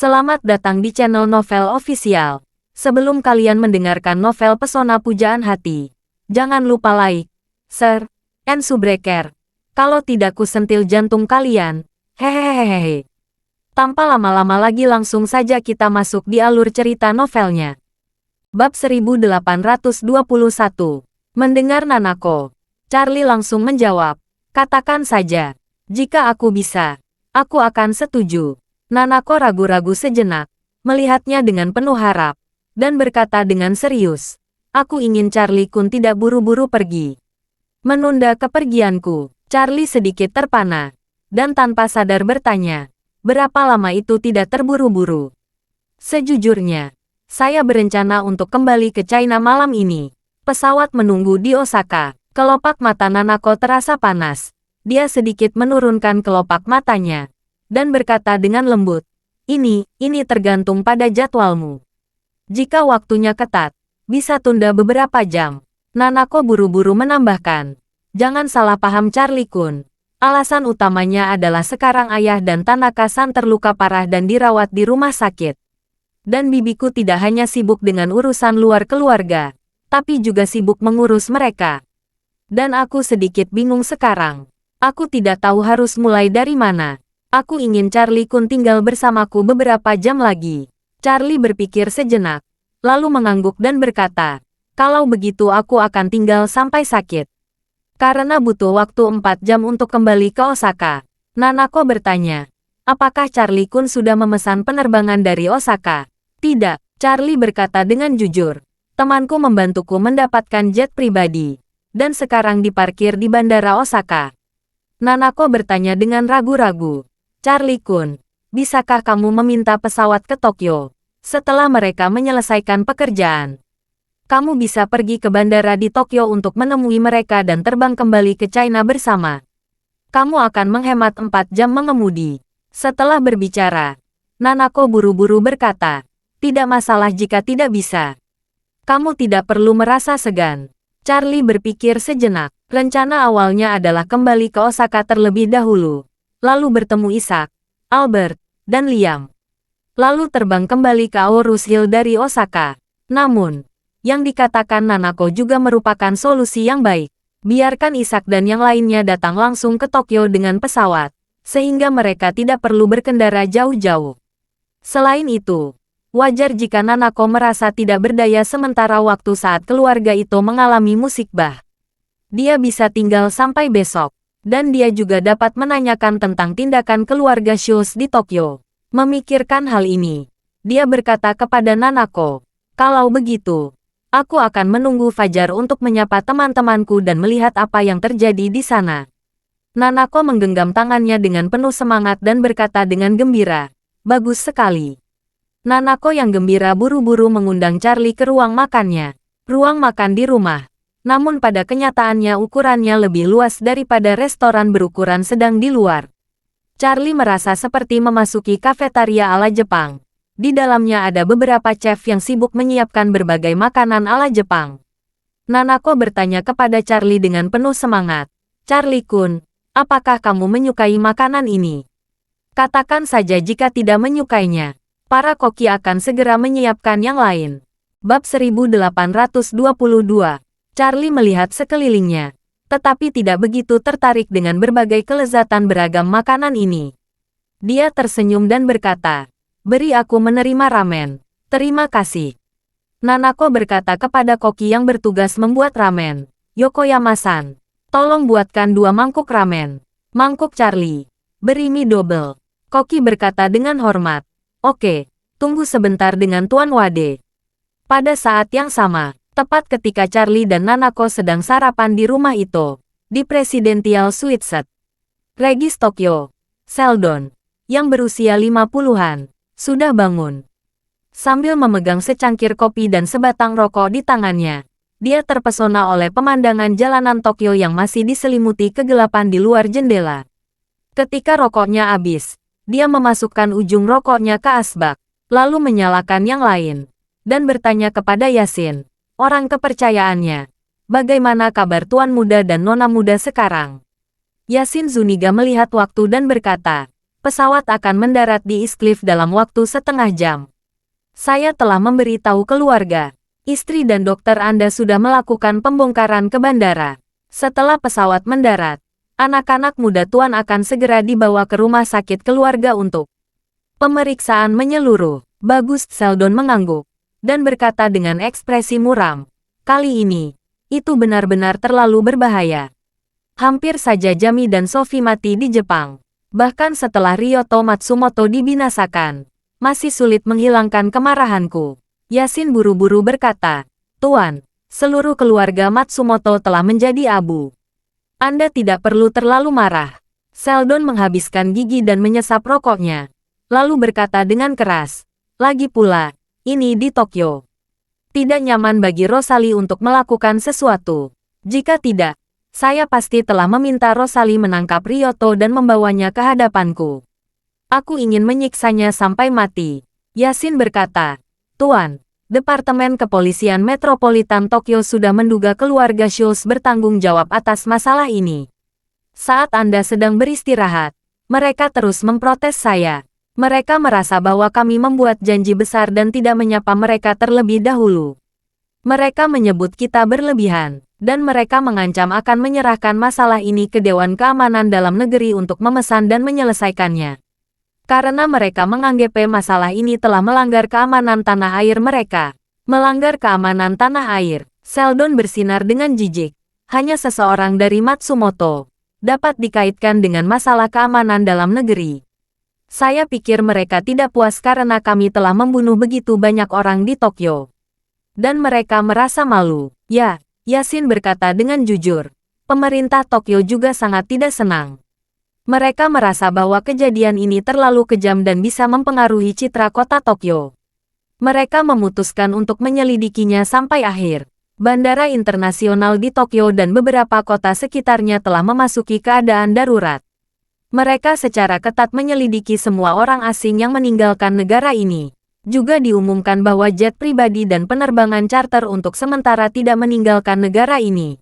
Selamat datang di channel Novel Official. Sebelum kalian mendengarkan novel Pesona Pujaan Hati, jangan lupa like, share, and subscribe. Kalau tidak ku sentil jantung kalian. Hehehehe. Tanpa lama-lama lagi langsung saja kita masuk di alur cerita novelnya. Bab 1821. Mendengar Nanako, Charlie langsung menjawab, "Katakan saja. Jika aku bisa, aku akan setuju." Nanako ragu-ragu sejenak, melihatnya dengan penuh harap, dan berkata dengan serius, "Aku ingin Charlie Kun tidak buru-buru pergi. Menunda kepergianku." Charlie sedikit terpana, dan tanpa sadar bertanya, "Berapa lama itu tidak terburu-buru?" "Sejujurnya, saya berencana untuk kembali ke China malam ini. Pesawat menunggu di Osaka." Kelopak mata Nanako terasa panas. Dia sedikit menurunkan kelopak matanya dan berkata dengan lembut, Ini tergantung pada jadwalmu. Jika waktunya ketat, bisa tunda beberapa jam." Nanako buru-buru menambahkan, "Jangan salah paham Charlie Kun. Alasan utamanya adalah sekarang ayah dan Tanaka-san terluka parah dan dirawat di rumah sakit. Dan bibiku tidak hanya sibuk dengan urusan luar keluarga, tapi juga sibuk mengurus mereka. Dan aku sedikit bingung sekarang. Aku tidak tahu harus mulai dari mana. Aku ingin Charlie Kun tinggal bersamaku beberapa jam lagi." Charlie berpikir sejenak, lalu mengangguk dan berkata, "Kalau begitu aku akan tinggal sampai sakit. Karena butuh waktu 4 jam untuk kembali ke Osaka." Nanako bertanya, "Apakah Charlie Kun sudah memesan penerbangan dari Osaka?" "Tidak," Charlie berkata dengan jujur. "Temanku membantuku mendapatkan jet pribadi, dan sekarang diparkir di Bandara Osaka." Nanako bertanya dengan ragu-ragu, "Charlie Kun, bisakah kamu meminta pesawat ke Tokyo? Setelah mereka menyelesaikan pekerjaan, kamu bisa pergi ke bandara di Tokyo untuk menemui mereka dan terbang kembali ke China bersama. Kamu akan menghemat 4 jam mengemudi." Setelah berbicara, Nanako buru-buru berkata, "Tidak masalah jika tidak bisa. Kamu tidak perlu merasa segan." Charlie berpikir sejenak. Rencana awalnya adalah kembali ke Osaka terlebih dahulu, lalu bertemu Isaac, Albert, dan Liam. Lalu terbang kembali ke Aorus Hill dari Osaka. Namun, yang dikatakan Nanako juga merupakan solusi yang baik. Biarkan Isaac dan yang lainnya datang langsung ke Tokyo dengan pesawat, sehingga mereka tidak perlu berkendara jauh-jauh. Selain itu, wajar jika Nanako merasa tidak berdaya sementara waktu saat keluarga itu mengalami musibah. Dia bisa tinggal sampai besok, dan dia juga dapat menanyakan tentang tindakan keluarga Shous di Tokyo. Memikirkan hal ini, dia berkata kepada Nanako, "Kalau begitu, aku akan menunggu fajar untuk menyapa teman-temanku dan melihat apa yang terjadi di sana." Nanako menggenggam tangannya dengan penuh semangat dan berkata dengan gembira, "Bagus sekali." Nanako yang gembira buru-buru mengundang Charlie ke ruang makannya. Ruang makan di rumah. Namun pada kenyataannya ukurannya lebih luas daripada restoran berukuran sedang di luar. Charlie merasa seperti memasuki kafetaria ala Jepang. Di dalamnya ada beberapa chef yang sibuk menyiapkan berbagai makanan ala Jepang. Nanako bertanya kepada Charlie dengan penuh semangat, "Charlie Kun, apakah kamu menyukai makanan ini? Katakan saja jika tidak menyukainya. Para koki akan segera menyiapkan yang lain." Bab 1822. Charlie melihat sekelilingnya, tetapi tidak begitu tertarik dengan berbagai kelezatan beragam makanan ini. Dia tersenyum dan berkata, "Beri aku menerima ramen. Terima kasih." Nanako berkata kepada koki yang bertugas membuat ramen, "Yokoyama-san, tolong buatkan 2 mangkuk ramen." "Mangkuk Charlie. Beri mie double." Koki berkata dengan hormat, "Oke, tunggu sebentar dengan Tuan Wade." Pada saat yang sama, tepat ketika Charlie dan Nanako sedang sarapan di rumah itu, di Presidential Suite Set, Regis Tokyo, Sheldon, yang berusia 50-an, sudah bangun. Sambil memegang secangkir kopi dan sebatang rokok di tangannya, dia terpesona oleh pemandangan jalanan Tokyo yang masih diselimuti kegelapan di luar jendela. Ketika rokoknya habis, dia memasukkan ujung rokoknya ke asbak, lalu menyalakan yang lain, dan bertanya kepada Yasin, orang kepercayaannya, "Bagaimana kabar Tuan Muda dan Nona Muda sekarang?" Yasin Zuniga melihat waktu dan berkata, Pesawat akan mendarat di Eastcliff dalam waktu setengah jam. Saya telah memberitahu keluarga. Istri dan dokter Anda sudah melakukan pembongkaran ke bandara. Setelah pesawat mendarat, anak-anak muda Tuan akan segera dibawa ke rumah sakit keluarga untuk pemeriksaan menyeluruh. Bagus, Sheldon mengangguk dan berkata dengan ekspresi muram. Kali ini, itu benar-benar terlalu berbahaya. Hampir saja Jami dan Sophie mati di Jepang. Bahkan setelah Ryoto Matsumoto dibinasakan, masih sulit menghilangkan kemarahanku. Yasin buru-buru berkata, Tuan, seluruh keluarga Matsumoto telah menjadi abu. Anda tidak perlu terlalu marah. Sheldon menghabiskan gigi dan menyesap rokoknya, lalu berkata dengan keras, lagi pula, ini di Tokyo. Tidak nyaman bagi Rosalie untuk melakukan sesuatu. Jika tidak, saya pasti telah meminta Rosalie menangkap Ryoto dan membawanya ke hadapanku. Aku ingin menyiksanya sampai mati. Yasin berkata, Tuan, Departemen Kepolisian Metropolitan Tokyo sudah menduga keluarga Schultz bertanggung jawab atas masalah ini. Saat Anda sedang beristirahat, mereka terus memprotes saya. Mereka merasa bahwa kami membuat janji besar dan tidak menyapa mereka terlebih dahulu. Mereka menyebut kita berlebihan, dan mereka mengancam akan menyerahkan masalah ini ke Dewan Keamanan Dalam Negeri untuk memesan dan menyelesaikannya. Karena mereka menganggap masalah ini telah melanggar keamanan tanah air mereka. Melanggar keamanan tanah air, Sheldon bersinar dengan jijik. Hanya seseorang dari Matsumoto dapat dikaitkan dengan masalah keamanan dalam negeri. Saya pikir mereka tidak puas karena kami telah membunuh begitu banyak orang di Tokyo. Dan mereka merasa malu. Ya, Yasin berkata dengan jujur. Pemerintah Tokyo juga sangat tidak senang. Mereka merasa bahwa kejadian ini terlalu kejam dan bisa mempengaruhi citra kota Tokyo. Mereka memutuskan untuk menyelidikinya sampai akhir. Bandara internasional di Tokyo dan beberapa kota sekitarnya telah memasuki keadaan darurat. Mereka secara ketat menyelidiki semua orang asing yang meninggalkan negara ini. Juga diumumkan bahwa jet pribadi dan penerbangan charter untuk sementara tidak meninggalkan negara ini.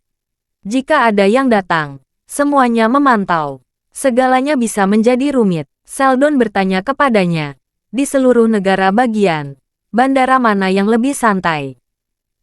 Jika ada yang datang, semuanya memantau. Segalanya bisa menjadi rumit. Sheldon bertanya kepadanya. Di seluruh negara bagian, bandara mana yang lebih santai?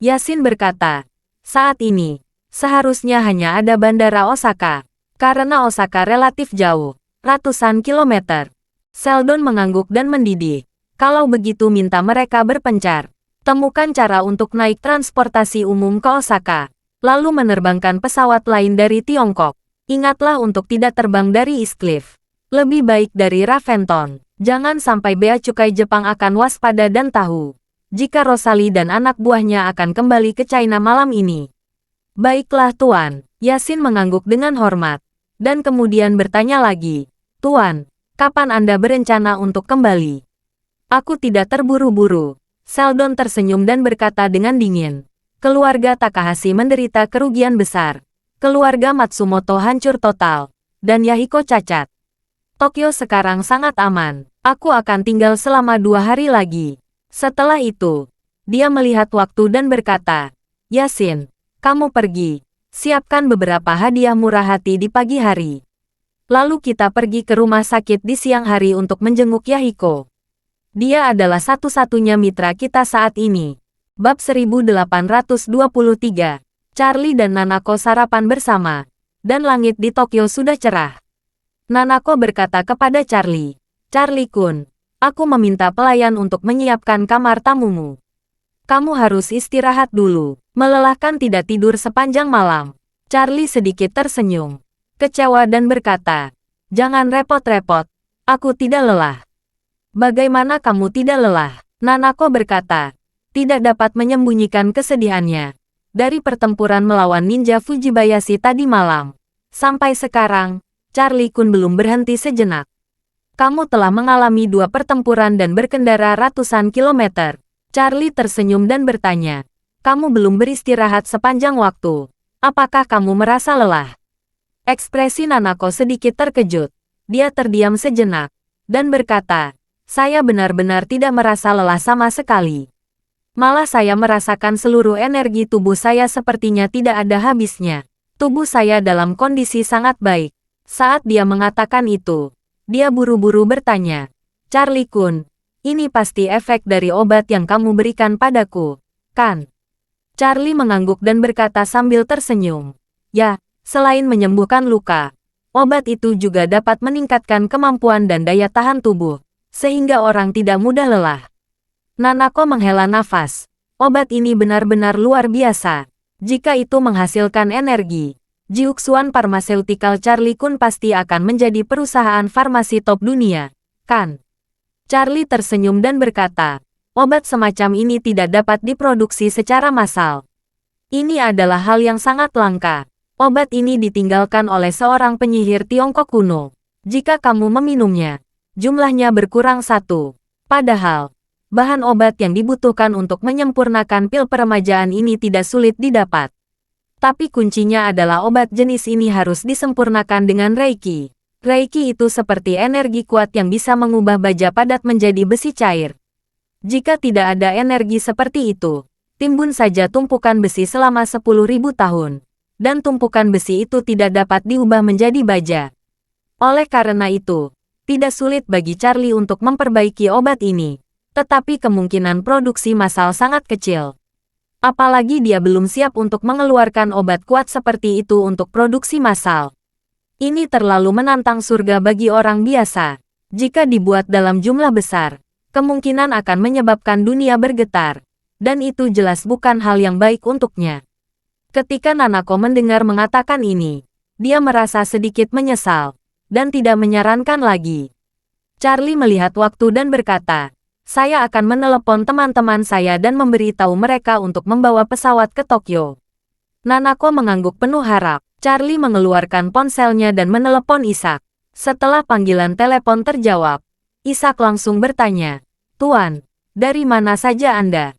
Yasin berkata, saat ini, seharusnya hanya ada bandara Osaka. Karena Osaka relatif jauh, ratusan kilometer. Sheldon mengangguk dan mendidih. Kalau begitu minta mereka berpencar. Temukan cara untuk naik transportasi umum ke Osaka. Lalu menerbangkan pesawat lain dari Tiongkok. Ingatlah untuk tidak terbang dari Eastcliff. Lebih baik dari Raventon. Jangan sampai bea cukai Jepang akan waspada dan tahu jika Rosalie dan anak buahnya akan kembali ke China malam ini. Baiklah Tuan, Yasin mengangguk dengan hormat. Dan kemudian bertanya lagi, Tuan, kapan Anda berencana untuk kembali? Aku tidak terburu-buru. Sheldon tersenyum dan berkata dengan dingin. Keluarga Takahashi menderita kerugian besar. Keluarga Matsumoto hancur total. Dan Yahiko cacat. Tokyo sekarang sangat aman. Aku akan tinggal selama 2 hari lagi. Setelah itu, dia melihat waktu dan berkata, Yasin, kamu pergi. Siapkan beberapa hadiah murah hati di pagi hari. Lalu kita pergi ke rumah sakit di siang hari untuk menjenguk Yahiko. Dia adalah satu-satunya mitra kita saat ini. Bab 1823. Charlie dan Nanako sarapan bersama. Dan langit di Tokyo sudah cerah. Nanako berkata kepada Charlie, Charlie-kun, aku meminta pelayan untuk menyiapkan kamar tamumu. Kamu harus istirahat dulu. Melelahkan tidak tidur sepanjang malam. Charlie sedikit tersenyum. Kecewa dan berkata, jangan repot-repot. Aku tidak lelah. Bagaimana kamu tidak lelah? Nanako berkata, tidak dapat menyembunyikan kesedihannya. Dari pertempuran melawan ninja Fujibayashi tadi malam. Sampai sekarang, Charlie-kun belum berhenti sejenak. Kamu telah mengalami 2 pertempuran dan berkendara ratusan kilometer. Charlie tersenyum dan bertanya, kamu belum beristirahat sepanjang waktu. Apakah kamu merasa lelah? Ekspresi Nanako sedikit terkejut. Dia terdiam sejenak dan berkata, saya benar-benar tidak merasa lelah sama sekali. Malah saya merasakan seluruh energi tubuh saya sepertinya tidak ada habisnya. Tubuh saya dalam kondisi sangat baik. Saat dia mengatakan itu, Dia buru-buru bertanya. Charlie Kun, ini pasti efek dari obat yang kamu berikan padaku, kan? Charlie mengangguk dan berkata sambil tersenyum. Ya, selain menyembuhkan luka, obat itu juga dapat meningkatkan kemampuan dan daya tahan tubuh, sehingga orang tidak mudah lelah. Nanako menghela nafas. Obat ini benar-benar luar biasa. Jika itu menghasilkan energi, Jiuxuan Pharmaceutical Charlie Kun pasti akan menjadi perusahaan farmasi top dunia, kan? Charlie tersenyum dan berkata, obat semacam ini tidak dapat diproduksi secara massal. Ini adalah hal yang sangat langka. Obat ini ditinggalkan oleh seorang penyihir Tiongkok kuno. Jika kamu meminumnya, jumlahnya berkurang 1. Padahal, bahan obat yang dibutuhkan untuk menyempurnakan pil peremajaan ini tidak sulit didapat. Tapi kuncinya adalah obat jenis ini harus disempurnakan dengan Reiki. Reiki itu seperti energi kuat yang bisa mengubah baja padat menjadi besi cair. Jika tidak ada energi seperti itu, timbun saja tumpukan besi selama 10.000 tahun. Dan tumpukan besi itu tidak dapat diubah menjadi baja. Oleh karena itu, tidak sulit bagi Charlie untuk memperbaiki obat ini. Tetapi kemungkinan produksi massal sangat kecil. Apalagi dia belum siap untuk mengeluarkan obat kuat seperti itu untuk produksi massal. Ini terlalu menantang surga bagi orang biasa. Jika dibuat dalam jumlah besar, kemungkinan akan menyebabkan dunia bergetar. Dan itu jelas bukan hal yang baik untuknya. Ketika Nanako mendengar mengatakan ini, dia merasa sedikit menyesal, dan tidak menyarankan lagi. Charlie melihat waktu dan berkata, saya akan menelepon teman-teman saya dan memberitahu mereka untuk membawa pesawat ke Tokyo. Nanako mengangguk penuh harap. Charlie mengeluarkan ponselnya dan menelepon Isak. Setelah panggilan telepon terjawab, Isak langsung bertanya, Tuan, dari mana saja Anda?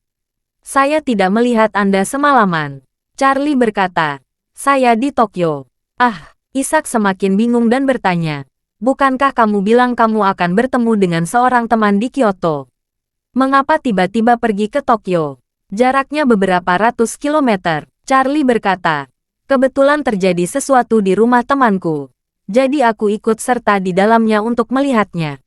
Saya tidak melihat Anda semalaman. Charlie berkata, saya di Tokyo. Isak semakin bingung dan bertanya, bukankah kamu bilang kamu akan bertemu dengan seorang teman di Kyoto? Mengapa tiba-tiba pergi ke Tokyo? Jaraknya beberapa ratus kilometer. Charlie berkata, kebetulan terjadi sesuatu di rumah temanku. Jadi aku ikut serta di dalamnya untuk melihatnya.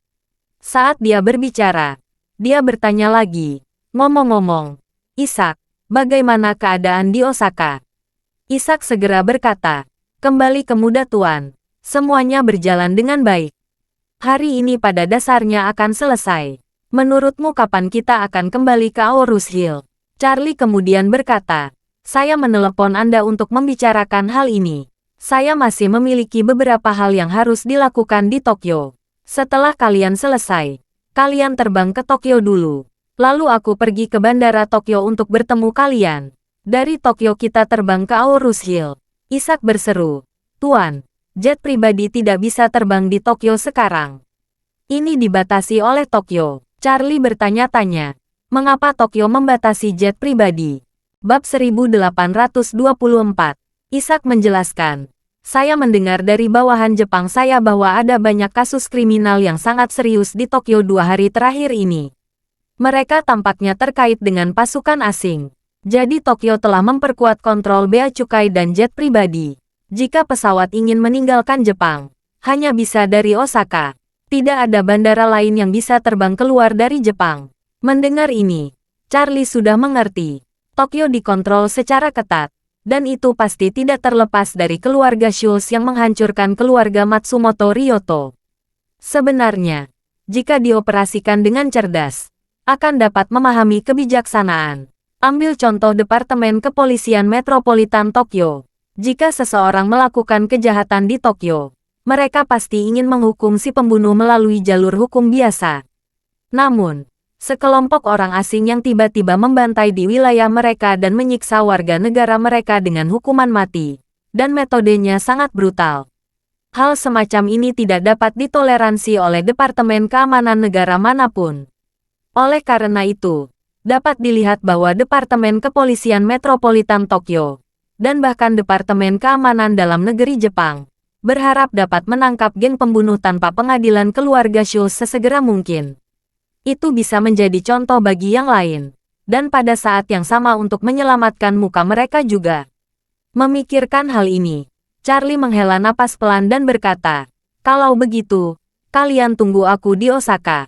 Saat dia berbicara, dia bertanya lagi, ngomong-ngomong, Isak, bagaimana keadaan di Osaka? Isak segera berkata, kembali ke muda Tuan. Semuanya berjalan dengan baik. Hari ini pada dasarnya akan selesai. Menurutmu kapan kita akan kembali ke Aorus Hill? Charlie kemudian berkata, saya menelepon Anda untuk membicarakan hal ini. Saya masih memiliki beberapa hal yang harus dilakukan di Tokyo. Setelah kalian selesai, kalian terbang ke Tokyo dulu. Lalu aku pergi ke bandara Tokyo untuk bertemu kalian. Dari Tokyo kita terbang ke Aorus Hill. Isak berseru, Tuan, jet pribadi tidak bisa terbang di Tokyo sekarang. Ini dibatasi oleh Tokyo. Charlie bertanya-tanya, mengapa Tokyo membatasi jet pribadi? Bab 1824. Isak menjelaskan, saya mendengar dari bawahan Jepang saya bahwa ada banyak kasus kriminal yang sangat serius di Tokyo 2 hari terakhir ini. Mereka tampaknya terkait dengan pasukan asing. Jadi Tokyo telah memperkuat kontrol bea cukai dan jet pribadi. Jika pesawat ingin meninggalkan Jepang, hanya bisa dari Osaka. Tidak ada bandara lain yang bisa terbang keluar dari Jepang. Mendengar ini, Charlie sudah mengerti. Tokyo dikontrol secara ketat. Dan itu pasti tidak terlepas dari keluarga Schultz yang menghancurkan keluarga Matsumoto Ryoto. Sebenarnya, jika dioperasikan dengan cerdas, akan dapat memahami kebijaksanaan. Ambil contoh Departemen Kepolisian Metropolitan Tokyo. Jika seseorang melakukan kejahatan di Tokyo, mereka pasti ingin menghukum si pembunuh melalui jalur hukum biasa. Namun, sekelompok orang asing yang tiba-tiba membantai di wilayah mereka dan menyiksa warga negara mereka dengan hukuman mati, dan metodenya sangat brutal. Hal semacam ini tidak dapat ditoleransi oleh Departemen Keamanan negara manapun. Oleh karena itu, dapat dilihat bahwa Departemen Kepolisian Metropolitan Tokyo, dan bahkan Departemen Keamanan Dalam Negeri Jepang, berharap dapat menangkap geng pembunuh tanpa pengadilan keluarga Schultz sesegera mungkin. Itu bisa menjadi contoh bagi yang lain, dan pada saat yang sama untuk menyelamatkan muka mereka juga. Memikirkan hal ini, Charlie menghela napas pelan dan berkata, kalau begitu, Kalian tunggu aku di Osaka.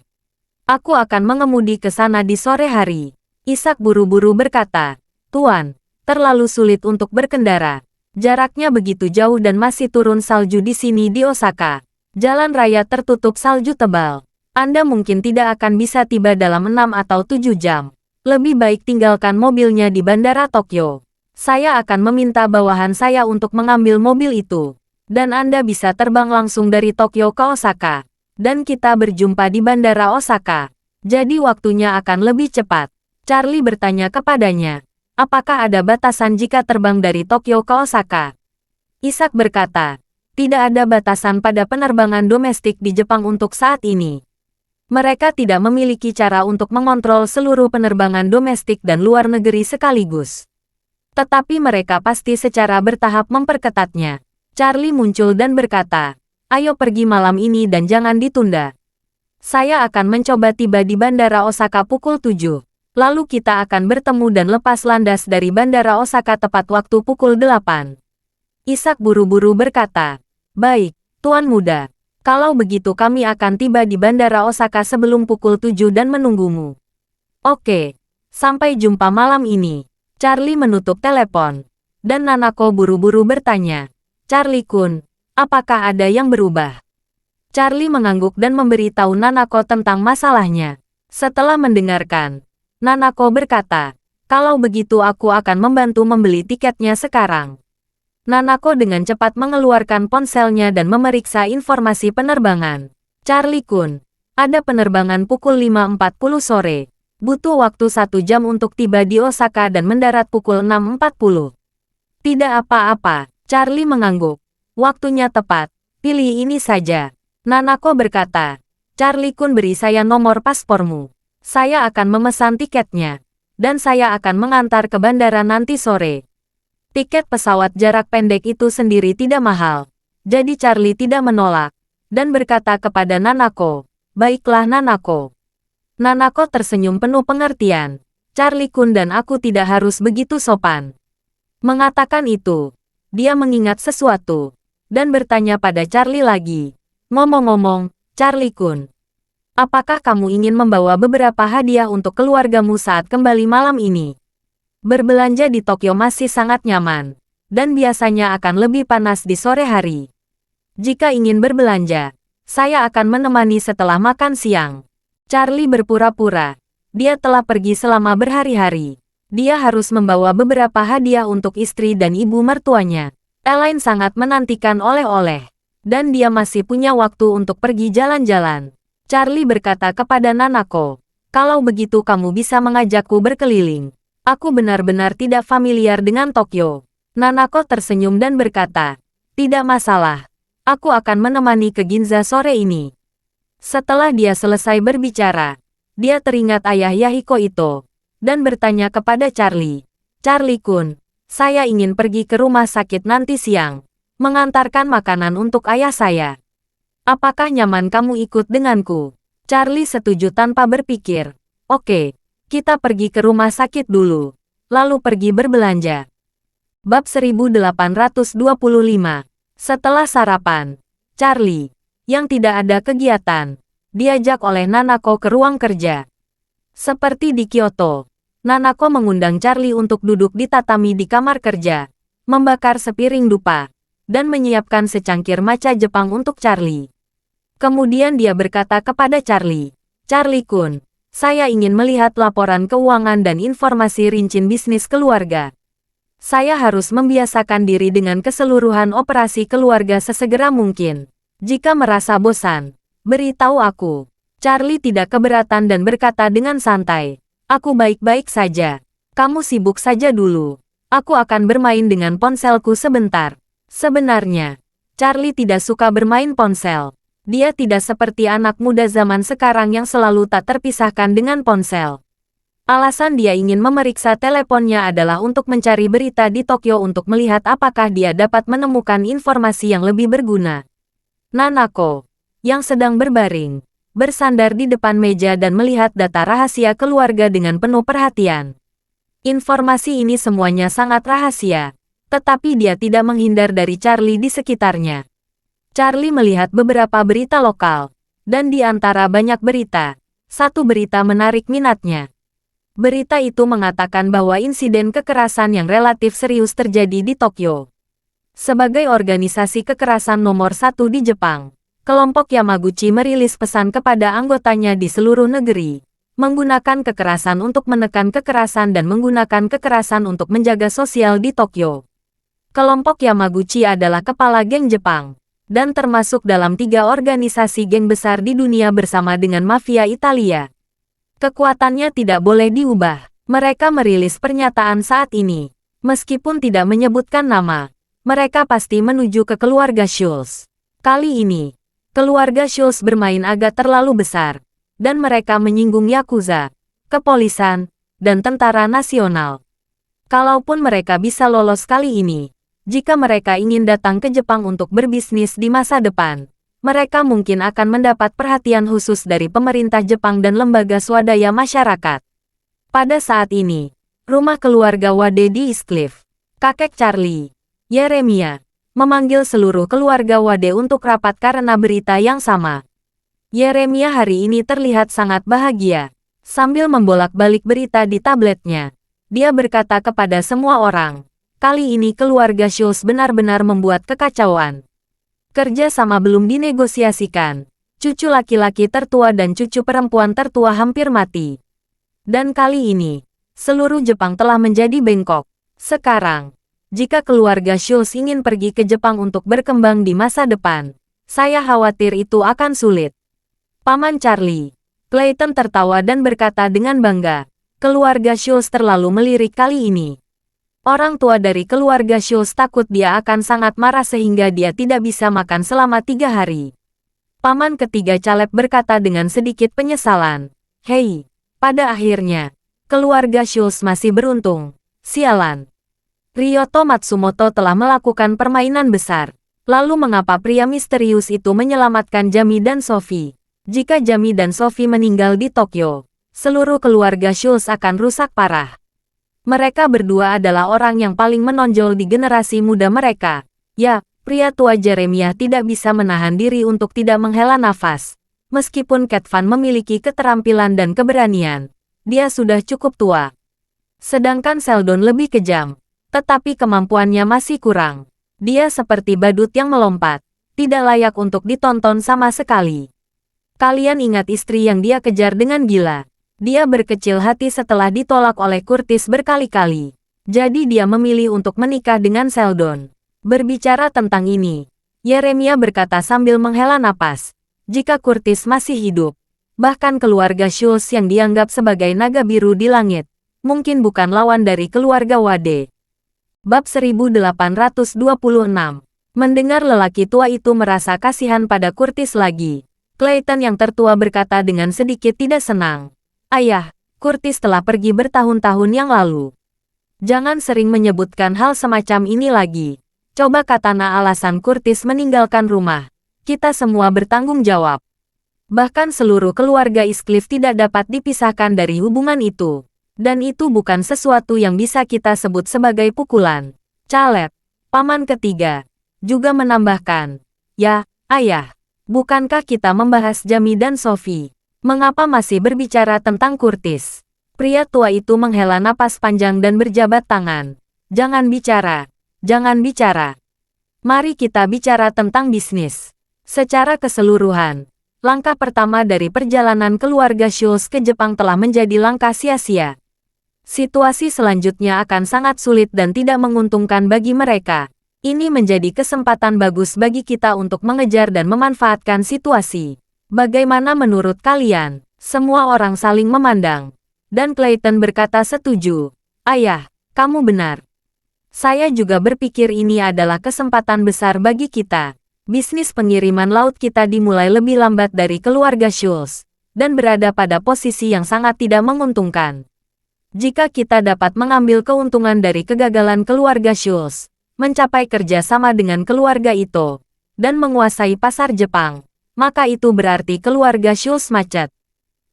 Aku akan mengemudi ke sana di sore hari. Ishak buru-buru berkata, Tuan, terlalu sulit untuk berkendara. Jaraknya begitu jauh dan masih turun salju di sini di Osaka. Jalan raya tertutup salju tebal. Anda mungkin tidak akan bisa tiba dalam 6 atau 7 jam. Lebih baik tinggalkan mobilnya di Bandara Tokyo. Saya akan meminta bawahan saya untuk mengambil mobil itu. Dan Anda bisa terbang langsung dari Tokyo ke Osaka. Dan kita berjumpa di Bandara Osaka. Jadi waktunya akan lebih cepat. Charlie bertanya kepadanya. Apakah ada batasan jika terbang dari Tokyo ke Osaka? Ishak berkata, tidak ada batasan pada penerbangan domestik di Jepang untuk saat ini. Mereka tidak memiliki cara untuk mengontrol seluruh penerbangan domestik dan luar negeri sekaligus. Tetapi mereka pasti secara bertahap memperketatnya. Charlie muncul dan berkata, ayo pergi malam ini dan jangan ditunda. Saya akan mencoba tiba di Bandara Osaka pukul 7. Lalu kita akan bertemu dan lepas landas dari Bandara Osaka tepat waktu pukul 8. Ishak buru-buru berkata, baik, Tuan Muda. Kalau begitu kami akan tiba di Bandara Osaka sebelum pukul 7 dan menunggumu. Oke, sampai jumpa malam ini. Charlie menutup telepon. Dan Nanako buru-buru bertanya, Charlie-kun, apakah ada yang berubah? Charlie mengangguk dan memberitahu Nanako tentang masalahnya. Setelah mendengarkan, Nanako berkata, kalau begitu aku akan membantu membeli tiketnya sekarang. Nanako dengan cepat mengeluarkan ponselnya dan memeriksa informasi penerbangan. Charlie-kun, ada penerbangan pukul 5.40 sore. Butuh waktu 1 jam untuk tiba di Osaka dan mendarat pukul 6.40. Tidak apa-apa, Charlie mengangguk. Waktunya tepat, pilih ini saja. Nanako berkata, Charlie-kun beri saya nomor paspormu. Saya akan memesan tiketnya. Dan saya akan mengantar ke bandara nanti sore. Tiket pesawat jarak pendek itu sendiri tidak mahal. Jadi Charlie tidak menolak. Dan berkata kepada Nanako, baiklah Nanako. Nanako tersenyum penuh pengertian. Charlie-kun dan aku tidak harus begitu sopan. Mengatakan itu, dia mengingat sesuatu. Dan bertanya pada Charlie lagi. Ngomong-ngomong, Charlie-kun. Apakah kamu ingin membawa beberapa hadiah untuk keluargamu saat kembali malam ini? Berbelanja di Tokyo masih sangat nyaman, dan biasanya akan lebih panas di sore hari. Jika ingin berbelanja, saya akan menemani setelah makan siang. Charlie berpura-pura. Dia telah pergi selama berhari-hari. Dia harus membawa beberapa hadiah untuk istri dan ibu mertuanya. Elaine sangat menantikan oleh-oleh. Dan dia masih punya waktu untuk pergi jalan-jalan. Charlie berkata kepada Nanako, kalau begitu kamu bisa mengajakku berkeliling. Aku benar-benar tidak familiar dengan Tokyo. Nanako tersenyum dan berkata, tidak masalah. Aku akan menemani ke Ginza sore ini. Setelah dia selesai berbicara, dia teringat ayah Yahiko Ito, dan bertanya kepada Charlie, Charlie-kun, saya ingin pergi ke rumah sakit nanti siang, mengantarkan makanan untuk ayah saya. Apakah nyaman kamu ikut denganku? Charlie setuju tanpa berpikir. Oke. Kita pergi ke rumah sakit dulu, lalu pergi berbelanja. Bab 1825. Setelah sarapan, Charlie, yang tidak ada kegiatan, diajak oleh Nanako ke ruang kerja. Seperti di Kyoto, Nanako mengundang Charlie untuk duduk di tatami di kamar kerja, membakar sepiring dupa, dan menyiapkan secangkir matcha Jepang untuk Charlie. Kemudian dia berkata kepada Charlie, Charlie-kun, saya ingin melihat laporan keuangan dan informasi rincian bisnis keluarga. Saya harus membiasakan diri dengan keseluruhan operasi keluarga sesegera mungkin. Jika merasa bosan, beritahu aku. Charlie tidak keberatan dan berkata dengan santai, aku baik-baik saja. Kamu sibuk saja dulu. Aku akan bermain dengan ponselku sebentar. Sebenarnya, Charlie tidak suka bermain ponsel. Dia tidak seperti anak muda zaman sekarang yang selalu tak terpisahkan dengan ponsel. Alasan dia ingin memeriksa teleponnya adalah untuk mencari berita di Tokyo untuk melihat apakah dia dapat menemukan informasi yang lebih berguna. Nanako, yang sedang berbaring, bersandar di depan meja dan melihat data rahasia keluarga dengan penuh perhatian. Informasi ini semuanya sangat rahasia, tetapi dia tidak menghindar dari Charlie di sekitarnya. Charlie melihat beberapa berita lokal, Dan di antara banyak berita, satu berita menarik minatnya. Berita itu mengatakan bahwa insiden kekerasan yang relatif serius terjadi di Tokyo. Sebagai organisasi kekerasan nomor 1 di Jepang, kelompok Yamaguchi merilis pesan kepada anggotanya di seluruh negeri, menggunakan kekerasan untuk menekan kekerasan dan menggunakan kekerasan untuk menjaga sosial di Tokyo. Kelompok Yamaguchi adalah kepala geng Jepang, dan termasuk dalam 3 organisasi geng besar di dunia bersama dengan mafia Italia. Kekuatannya tidak boleh diubah. Mereka merilis pernyataan saat ini. Meskipun tidak menyebutkan nama, mereka pasti menuju ke keluarga Schultz. Kali ini, keluarga Schultz bermain agak terlalu besar, dan mereka menyinggung Yakuza, kepolisian, dan tentara nasional. Kalaupun mereka bisa lolos kali ini, jika mereka ingin datang ke Jepang untuk berbisnis di masa depan, mereka mungkin akan mendapat perhatian khusus dari pemerintah Jepang dan lembaga swadaya masyarakat. Pada saat ini, rumah keluarga Wade di East Cliff, kakek Charlie, Yeremia, memanggil seluruh keluarga Wade untuk rapat karena berita yang sama. Yeremia hari ini terlihat sangat bahagia. Sambil membolak-balik berita di tabletnya, dia berkata kepada semua orang, kali ini keluarga Schultz benar-benar membuat kekacauan. Kerja sama belum dinegosiasikan. Cucu laki-laki tertua dan cucu perempuan tertua hampir mati. Dan kali ini, seluruh Jepang telah menjadi bengkok. Sekarang, jika keluarga Schultz ingin pergi ke Jepang untuk berkembang di masa depan, saya khawatir itu akan sulit. Paman Charlie, Clayton tertawa dan berkata dengan bangga, keluarga Schultz terlalu melirik kali ini. Orang tua dari keluarga Schultz takut dia akan sangat marah sehingga dia tidak bisa makan selama 3 hari. Paman ketiga Caleb berkata dengan sedikit penyesalan. Hei, pada akhirnya, keluarga Schultz masih beruntung. Sialan. Ryoto Matsumoto telah melakukan permainan besar. Lalu mengapa pria misterius itu menyelamatkan Jami dan Sophie? Jika Jami dan Sophie meninggal di Tokyo, seluruh keluarga Schultz akan rusak parah. Mereka berdua adalah orang yang paling menonjol di generasi muda mereka. Ya, pria tua Jeremiah tidak bisa menahan diri untuk tidak menghela nafas. Meskipun Cat Van memiliki keterampilan dan keberanian, dia sudah cukup tua. Sedangkan Sheldon lebih kejam, tetapi kemampuannya masih kurang. Dia seperti badut yang melompat, tidak layak untuk ditonton sama sekali. Kalian ingat istri yang dia kejar dengan gila. Dia berkecil hati setelah ditolak oleh Curtis berkali-kali. Jadi dia memilih untuk menikah dengan Sheldon. Berbicara tentang ini, Yeremia berkata sambil menghela napas. Jika Curtis masih hidup, bahkan keluarga Schultz yang dianggap sebagai naga biru di langit, mungkin bukan lawan dari keluarga Wade. Bab 1826. Mendengar lelaki tua itu merasa kasihan pada Curtis lagi, Clayton yang tertua berkata dengan sedikit tidak senang. Ayah, Curtis telah pergi bertahun-tahun yang lalu. Jangan sering menyebutkan hal semacam ini lagi. Coba katana alasan Curtis meninggalkan rumah. Kita semua bertanggung jawab. Bahkan seluruh keluarga Eastcliff tidak dapat dipisahkan dari hubungan itu. Dan itu bukan sesuatu yang bisa kita sebut sebagai pukulan. Caleb, paman ketiga, juga menambahkan. Ya, ayah, bukankah kita membahas Jami dan Sophie? Mengapa masih berbicara tentang Curtis? Pria tua itu menghela napas panjang dan berjabat tangan. Jangan bicara. Jangan bicara. Mari kita bicara tentang bisnis. Secara keseluruhan, langkah pertama dari perjalanan keluarga Schultz ke Jepang telah menjadi langkah sia-sia. Situasi selanjutnya akan sangat sulit dan tidak menguntungkan bagi mereka. Ini menjadi kesempatan bagus bagi kita untuk mengejar dan memanfaatkan situasi. Bagaimana menurut kalian? Semua orang saling memandang. Dan Clayton berkata setuju. Ayah, kamu benar. Saya juga berpikir ini adalah kesempatan besar bagi kita. Bisnis pengiriman laut kita dimulai lebih lambat dari keluarga Schultz, dan berada pada posisi yang sangat tidak menguntungkan. Jika kita dapat mengambil keuntungan dari kegagalan keluarga Schultz, mencapai kerjasama dengan keluarga Ito, dan menguasai pasar Jepang, maka itu berarti keluarga Schultz macet.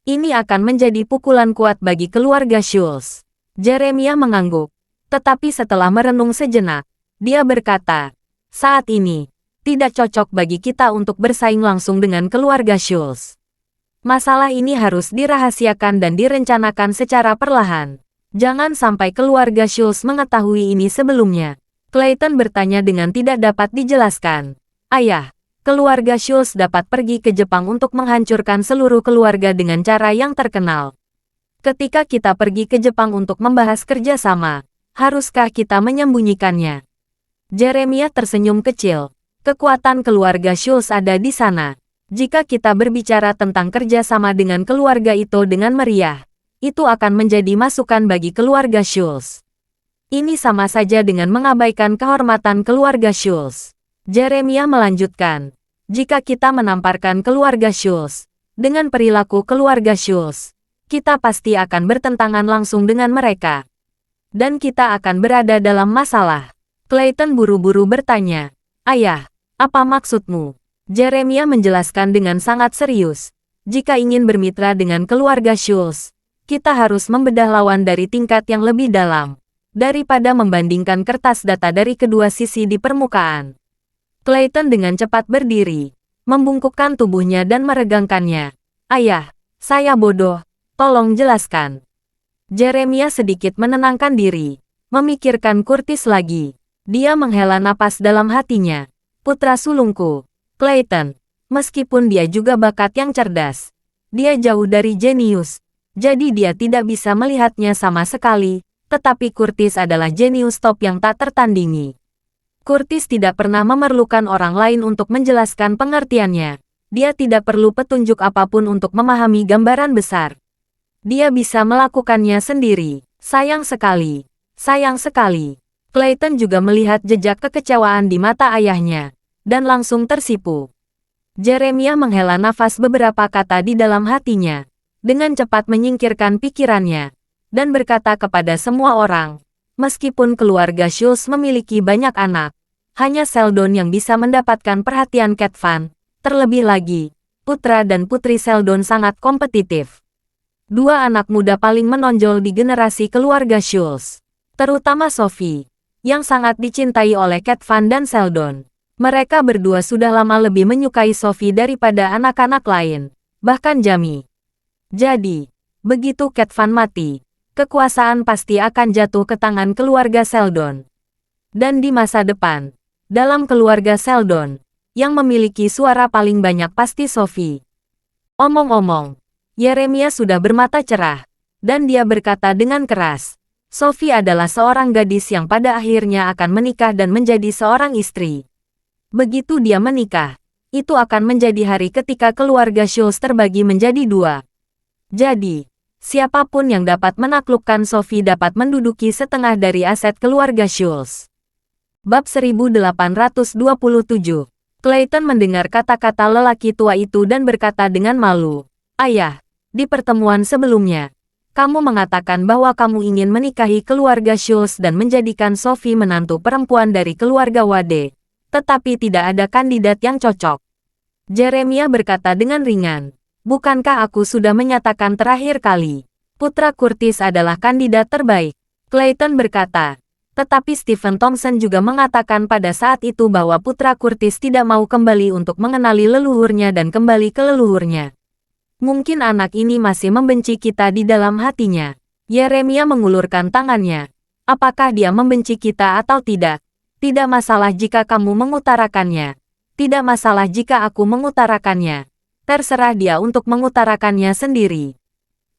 Ini akan menjadi pukulan kuat bagi keluarga Schultz. Jeremiah mengangguk. Tetapi setelah merenung sejenak, dia berkata, saat ini, Tidak cocok bagi kita untuk bersaing langsung dengan keluarga Schultz. Masalah ini harus dirahasiakan dan direncanakan secara perlahan. Jangan sampai keluarga Schultz mengetahui ini sebelumnya. Clayton bertanya dengan tidak dapat dijelaskan. Ayah, keluarga Schultz dapat pergi ke Jepang untuk menghancurkan seluruh keluarga dengan cara yang terkenal. Ketika kita pergi ke Jepang untuk membahas kerjasama, haruskah kita menyembunyikannya? Jeremiah tersenyum kecil. Kekuatan keluarga Schultz ada di sana. Jika kita berbicara tentang kerjasama dengan keluarga itu dengan meriah, itu akan menjadi masukan bagi keluarga Schultz. Ini sama saja dengan mengabaikan kehormatan keluarga Schultz. Jeremiah melanjutkan, jika kita menamparkan keluarga Schultz dengan perilaku keluarga Schultz, kita pasti akan bertentangan langsung dengan mereka. Dan kita akan berada dalam masalah. Clayton buru-buru bertanya, Ayah, apa maksudmu? Jeremiah menjelaskan dengan sangat serius. Jika ingin bermitra dengan keluarga Schultz, kita harus membedah lawan dari tingkat yang lebih dalam, daripada membandingkan kertas data dari kedua sisi di permukaan. Clayton dengan cepat berdiri, membungkukkan tubuhnya dan meregangkannya. Ayah, saya bodoh, tolong jelaskan. Jeremiah sedikit menenangkan diri, memikirkan Curtis lagi. Dia menghela napas dalam hatinya. Putra sulungku, Clayton, meskipun dia juga bakat yang cerdas, dia jauh dari jenius, jadi dia tidak bisa melihatnya sama sekali, tetapi Curtis adalah jenius top yang tak tertandingi. Curtis tidak pernah memerlukan orang lain untuk menjelaskan pengertiannya. Dia tidak perlu petunjuk apapun untuk memahami gambaran besar. Dia bisa melakukannya sendiri. Sayang sekali. Sayang sekali. Clayton juga melihat jejak kekecewaan di mata ayahnya, dan langsung tersipu. Jeremiah menghela nafas beberapa kata di dalam hatinya, dengan cepat menyingkirkan pikirannya, dan berkata kepada semua orang, meskipun keluarga Schultz memiliki banyak anak, hanya Sheldon yang bisa mendapatkan perhatian Cat Van. Terlebih lagi, putra dan putri Sheldon sangat kompetitif. Dua anak muda paling menonjol di generasi keluarga Schultz, terutama Sophie, yang sangat dicintai oleh Cat Van dan Sheldon. Mereka berdua sudah lama lebih menyukai Sophie daripada anak-anak lain, bahkan Jamie. Jadi, begitu Cat Van mati, kekuasaan pasti akan jatuh ke tangan keluarga Sheldon. Dan di masa depan, dalam keluarga Sheldon, yang memiliki suara paling banyak pasti Sophie. Omong-omong, Jeremiah sudah bermata cerah, dan dia berkata dengan keras, Sophie adalah seorang gadis yang pada akhirnya akan menikah dan menjadi seorang istri. Begitu dia menikah, itu akan menjadi hari ketika keluarga Schultz terbagi menjadi dua. Jadi, siapapun yang dapat menaklukkan Sophie dapat menduduki setengah dari aset keluarga Schultz. Bab 1827. Clayton mendengar kata-kata lelaki tua itu dan berkata dengan malu, Ayah, di pertemuan sebelumnya, kamu mengatakan bahwa kamu ingin menikahi keluarga Schultz dan menjadikan Sophie menantu perempuan dari keluarga Wade, tetapi tidak ada kandidat yang cocok. Jeremiah berkata dengan ringan, bukankah aku sudah menyatakan terakhir kali, putra Curtis adalah kandidat terbaik? Clayton berkata, tetapi Stephen Thompson juga mengatakan pada saat itu bahwa putra Curtis tidak mau kembali untuk mengenali leluhurnya dan kembali ke leluhurnya. Mungkin anak ini masih membenci kita di dalam hatinya. Jeremiah mengulurkan tangannya. Apakah dia membenci kita atau tidak? Tidak masalah jika kamu mengutarakannya. Tidak masalah jika aku mengutarakannya. Terserah dia untuk mengutarakannya sendiri.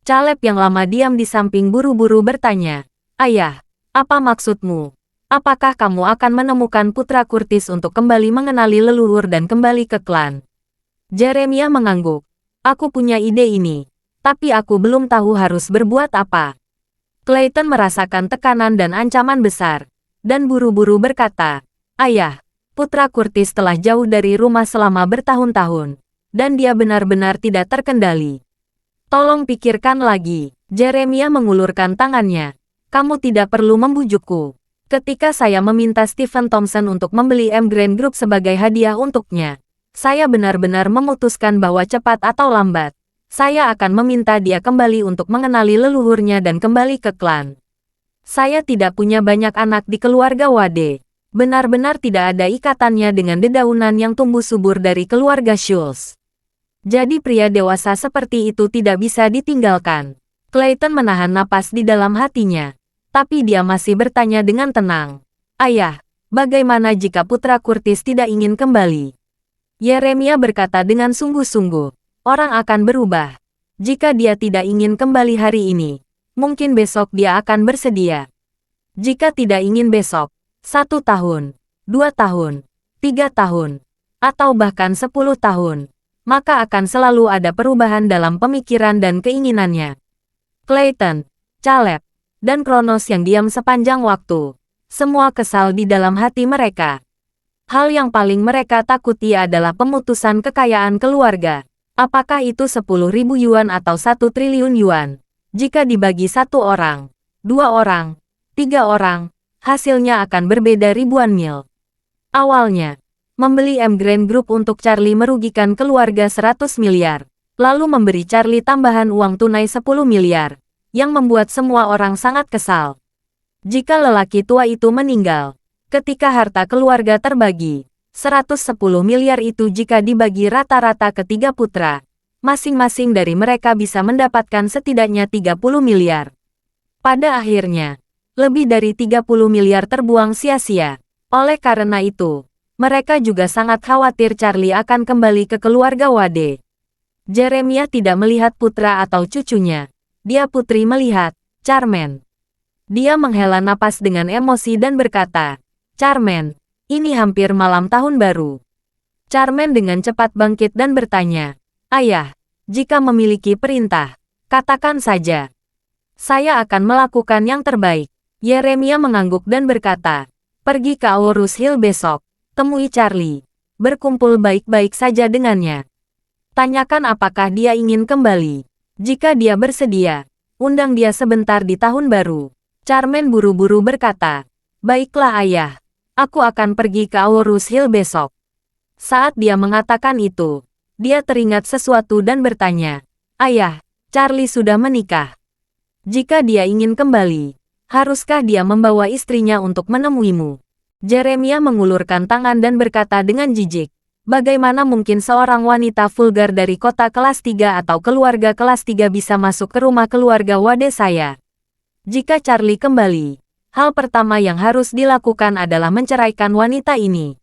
Caleb yang lama diam di samping buru-buru bertanya, Ayah, apa maksudmu? Apakah kamu akan menemukan putra Curtis untuk kembali mengenali leluhur dan kembali ke klan? Jeremiah mengangguk. Aku punya ide ini, tapi aku belum tahu harus berbuat apa. Clayton merasakan tekanan dan ancaman besar, dan buru-buru berkata, Ayah, putra Curtis telah jauh dari rumah selama bertahun-tahun, dan dia benar-benar tidak terkendali. Tolong pikirkan lagi. Jeremiah mengulurkan tangannya. Kamu tidak perlu membujukku. Ketika saya meminta Stephen Thompson untuk membeli M Grand Group sebagai hadiah untuknya, saya benar-benar memutuskan bahwa cepat atau lambat, saya akan meminta dia kembali untuk mengenali leluhurnya dan kembali ke klan. Saya tidak punya banyak anak di keluarga Wade. Benar-benar tidak ada ikatannya dengan dedaunan yang tumbuh subur dari keluarga Schultz. Jadi pria dewasa seperti itu tidak bisa ditinggalkan. Clayton menahan napas di dalam hatinya. Tapi dia masih bertanya dengan tenang. Ayah, bagaimana jika putra Curtis tidak ingin kembali? Yeremia berkata dengan sungguh-sungguh. Orang akan berubah. Jika dia tidak ingin kembali hari ini, mungkin besok dia akan bersedia. Jika tidak ingin besok, 1 tahun, 2 tahun, 3 tahun, atau bahkan 10 tahun, maka akan selalu ada perubahan dalam pemikiran dan keinginannya. Clayton, Caleb, dan Kronos yang diam sepanjang waktu. Semua kesal di dalam hati mereka. Hal yang paling mereka takuti adalah pemutusan kekayaan keluarga. Apakah itu 10.000 yuan atau 1 triliun yuan? Jika dibagi 1 orang, 2 orang, 3 orang, hasilnya akan berbeda ribuan mil. Awalnya, membeli M Grand Group untuk Charlie merugikan keluarga 100 miliar, lalu memberi Charlie tambahan uang tunai 10 miliar, yang membuat semua orang sangat kesal. Jika lelaki tua itu meninggal, ketika harta keluarga terbagi, 110 miliar itu jika dibagi rata-rata ke 3 putra, masing-masing dari mereka bisa mendapatkan setidaknya 30 miliar. Pada akhirnya, lebih dari 30 miliar terbuang sia-sia. Oleh karena itu, mereka juga sangat khawatir Charlie akan kembali ke keluarga Wade. Jeremiah tidak melihat putra atau cucunya. Dia putri melihat, Charmaine. Dia menghela napas dengan emosi dan berkata, Charmaine, ini hampir malam tahun baru. Charmaine dengan cepat bangkit dan bertanya, Ayah, jika memiliki perintah, katakan saja. Saya akan melakukan yang terbaik. Yeremia mengangguk dan berkata, pergi ke Aurus Hill besok, temui Charlie, berkumpul baik-baik saja dengannya. Tanyakan apakah dia ingin kembali. Jika dia bersedia, undang dia sebentar di tahun baru. Charmaine buru-buru berkata, baiklah ayah. Aku akan pergi ke Aurus Hill besok. Saat dia mengatakan itu, dia teringat sesuatu dan bertanya, Ayah, Charlie sudah menikah. Jika dia ingin kembali, haruskah dia membawa istrinya untuk menemuimu? Jeremiah mengulurkan tangan dan berkata dengan jijik, bagaimana mungkin seorang wanita vulgar dari kota kelas 3 atau keluarga kelas 3 bisa masuk ke rumah keluarga Wade saya? Jika Charlie kembali, hal pertama yang harus dilakukan adalah menceraikan wanita ini.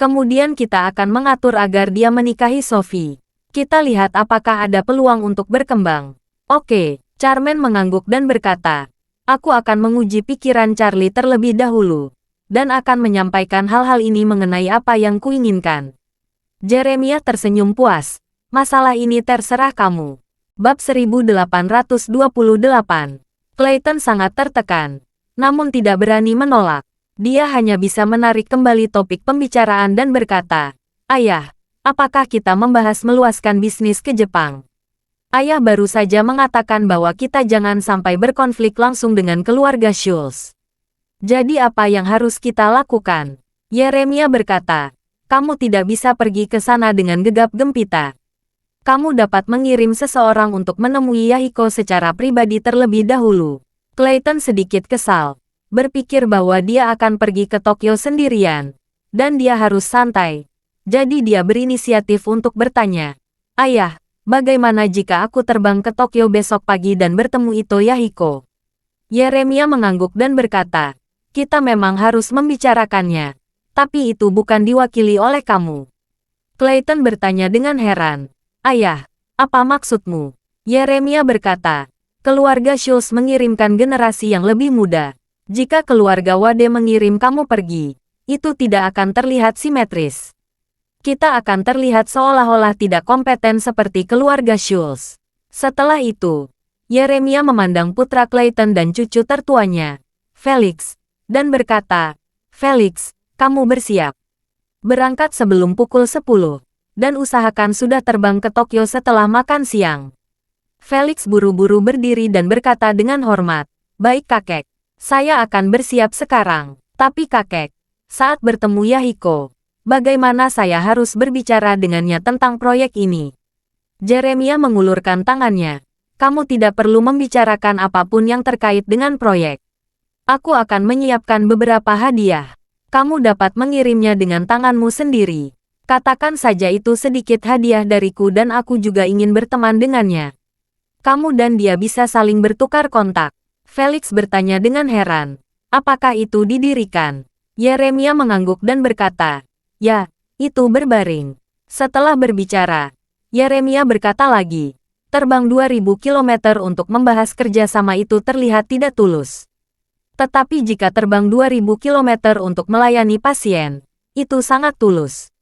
Kemudian kita akan mengatur agar dia menikahi Sophie. Kita lihat apakah ada peluang untuk berkembang. Oke, Charmaine mengangguk dan berkata, aku akan menguji pikiran Charlie terlebih dahulu, dan akan menyampaikan hal-hal ini mengenai apa yang kuinginkan. Jeremiah tersenyum puas. Masalah ini terserah kamu. Bab 1828. Clayton sangat tertekan, namun tidak berani menolak. Dia hanya bisa menarik kembali topik pembicaraan dan berkata, Ayah, apakah kita membahas meluaskan bisnis ke Jepang? Ayah baru saja mengatakan bahwa kita jangan sampai berkonflik langsung dengan keluarga Schultz. Jadi apa yang harus kita lakukan? Yeremia berkata, kamu tidak bisa pergi ke sana dengan gegap gempita. Kamu dapat mengirim seseorang untuk menemui Yahiko secara pribadi terlebih dahulu. Clayton sedikit kesal, berpikir bahwa dia akan pergi ke Tokyo sendirian, dan dia harus santai. Jadi dia berinisiatif untuk bertanya, Ayah, bagaimana jika aku terbang ke Tokyo besok pagi dan bertemu Ito Yahiko? Yeremia mengangguk dan berkata, kita memang harus membicarakannya, tapi itu bukan diwakili oleh kamu. Clayton bertanya dengan heran, Ayah, apa maksudmu? Yeremia berkata, keluarga Schultz mengirimkan generasi yang lebih muda. Jika keluarga Wade mengirim kamu pergi, itu tidak akan terlihat simetris. Kita akan terlihat seolah-olah tidak kompeten seperti keluarga Schultz. Setelah itu, Yeremia memandang putra Clayton dan cucu tertuanya, Felix, dan berkata, Felix, kamu bersiap. Berangkat sebelum pukul 10. Dan usahakan sudah terbang ke Tokyo setelah makan siang. Felix buru-buru berdiri dan berkata dengan hormat, baik kakek, saya akan bersiap sekarang. Tapi kakek, saat bertemu Yahiko, bagaimana saya harus berbicara dengannya tentang proyek ini? Jeremiah mengulurkan tangannya, kamu tidak perlu membicarakan apapun yang terkait dengan proyek. Aku akan menyiapkan beberapa hadiah. Kamu dapat mengirimnya dengan tanganmu sendiri. Katakan saja itu sedikit hadiah dariku dan aku juga ingin berteman dengannya. Kamu dan dia bisa saling bertukar kontak. Felix bertanya dengan heran. Apakah itu didirikan? Yeremia mengangguk dan berkata, ya, itu berbaring. Setelah berbicara, Yeremia berkata lagi, terbang 2000 km untuk membahas kerjasama itu terlihat tidak tulus. Tetapi jika terbang 2000 km untuk melayani pasien, itu sangat tulus.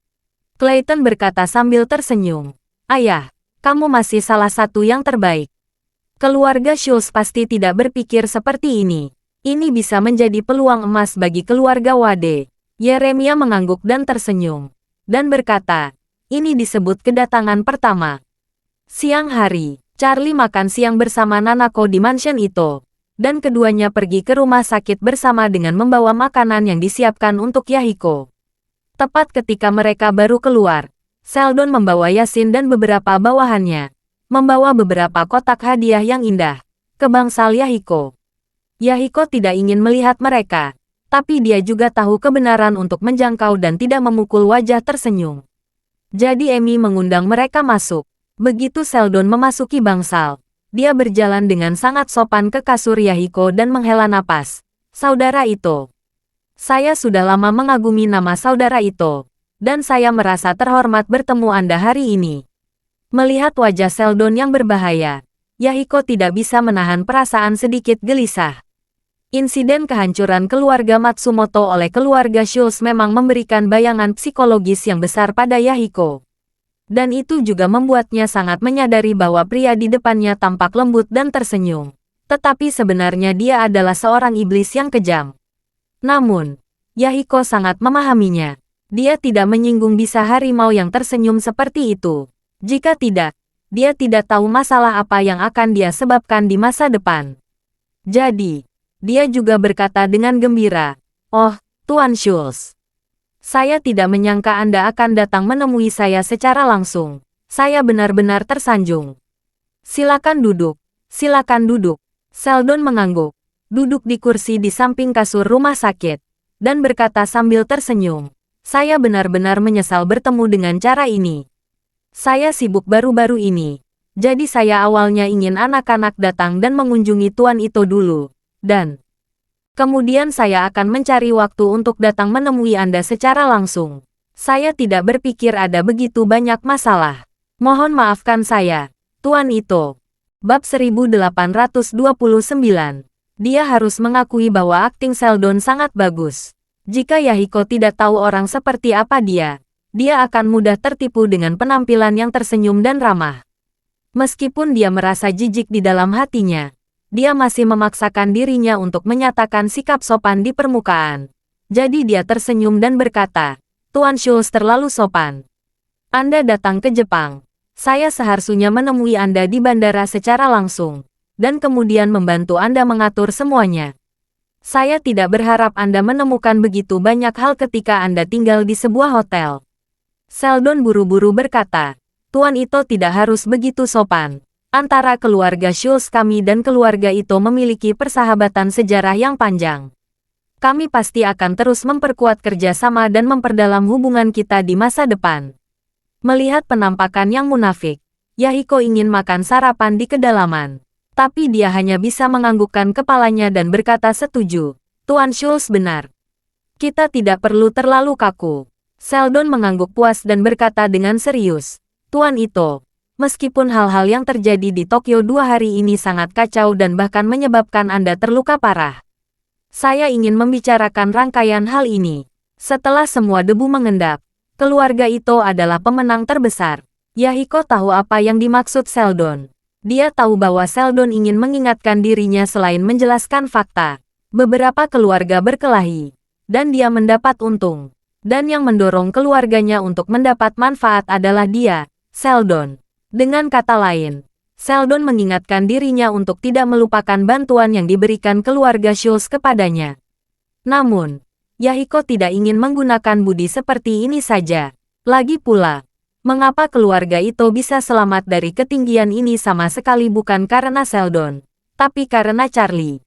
Clayton berkata sambil tersenyum. Ayah, kamu masih salah satu yang terbaik. Keluarga Schultz pasti tidak berpikir seperti ini. Ini bisa menjadi peluang emas bagi keluarga Wade. Yeremia mengangguk dan tersenyum. Dan berkata, ini disebut kedatangan pertama. Siang hari, Charlie makan siang bersama Nanako di mansion itu. Dan keduanya pergi ke rumah sakit bersama dengan membawa makanan yang disiapkan untuk Yahiko. Tepat ketika mereka baru keluar, Sheldon membawa Yasin dan beberapa bawahannya. Membawa beberapa kotak hadiah yang indah ke bangsal Yahiko. Yahiko tidak ingin melihat mereka, tapi dia juga tahu kebenaran untuk menjangkau dan tidak memukul wajah tersenyum. Jadi Amy mengundang mereka masuk. Begitu Sheldon memasuki bangsal, dia berjalan dengan sangat sopan ke kasur Yahiko dan menghela napas. Saudara Ito. Saya sudah lama mengagumi nama saudara Ito, dan saya merasa terhormat bertemu Anda hari ini. Melihat wajah Sheldon yang berbahaya, Yahiko tidak bisa menahan perasaan sedikit gelisah. Insiden kehancuran keluarga Matsumoto oleh keluarga Schultz memang memberikan bayangan psikologis yang besar pada Yahiko. Dan itu juga membuatnya sangat menyadari bahwa pria di depannya tampak lembut dan tersenyum. Tetapi sebenarnya dia adalah seorang iblis yang kejam. Namun, Yahiko sangat memahaminya. Dia tidak menyinggung bisa harimau yang tersenyum seperti itu. Jika tidak, dia tidak tahu masalah apa yang akan dia sebabkan di masa depan. Jadi, dia juga berkata dengan gembira, "Oh, Tuan Schultz. Saya tidak menyangka Anda akan datang menemui saya secara langsung. Saya benar-benar tersanjung. Silakan duduk, silakan duduk." Sheldon mengangguk, duduk di kursi di samping kasur rumah sakit, dan berkata sambil tersenyum, "Saya benar-benar menyesal bertemu dengan cara ini. Saya sibuk baru-baru ini, jadi saya awalnya ingin anak-anak datang dan mengunjungi Tuan Ito dulu, dan kemudian saya akan mencari waktu untuk datang menemui Anda secara langsung. Saya tidak berpikir ada begitu banyak masalah. Mohon maafkan saya, Tuan Ito." Bab 1829. Dia harus mengakui bahwa akting Sheldon sangat bagus. Jika Yahiko tidak tahu orang seperti apa dia akan mudah tertipu dengan penampilan yang tersenyum dan ramah. Meskipun dia merasa jijik di dalam hatinya, dia masih memaksakan dirinya untuk menyatakan sikap sopan di permukaan. Jadi dia tersenyum dan berkata, "Tuan Schultz terlalu sopan. Anda datang ke Jepang. Saya seharusnya menemui Anda di bandara secara langsung, dan kemudian membantu Anda mengatur semuanya. Saya tidak berharap Anda menemukan begitu banyak hal ketika Anda tinggal di sebuah hotel." Sheldon buru-buru berkata, "Tuan Ito tidak harus begitu sopan. Antara keluarga Schultz kami dan keluarga Ito memiliki persahabatan sejarah yang panjang. Kami pasti akan terus memperkuat kerjasama dan memperdalam hubungan kita di masa depan." Melihat penampakan yang munafik, Yahiko ingin makan sarapan di kedalaman. Tapi dia hanya bisa menganggukkan kepalanya dan berkata setuju. "Tuan Schultz benar. Kita tidak perlu terlalu kaku." Sheldon mengangguk puas dan berkata dengan serius, "Tuan Ito, meskipun hal-hal yang terjadi di Tokyo 2 hari ini sangat kacau dan bahkan menyebabkan Anda terluka parah, saya ingin membicarakan rangkaian hal ini. Setelah semua debu mengendap, keluarga Ito adalah pemenang terbesar." Yahiko tahu apa yang dimaksud Sheldon. Dia tahu bahwa Sheldon ingin mengingatkan dirinya selain menjelaskan fakta. Beberapa keluarga berkelahi, dan dia mendapat untung. Dan yang mendorong keluarganya untuk mendapat manfaat adalah dia, Sheldon. Dengan kata lain, Sheldon mengingatkan dirinya untuk tidak melupakan bantuan yang diberikan keluarga Schultz kepadanya. Namun, Yahiko tidak ingin menggunakan budi seperti ini saja. Lagi pula, mengapa keluarga itu bisa selamat dari ketinggian ini sama sekali bukan karena Sheldon, tapi karena Charlie.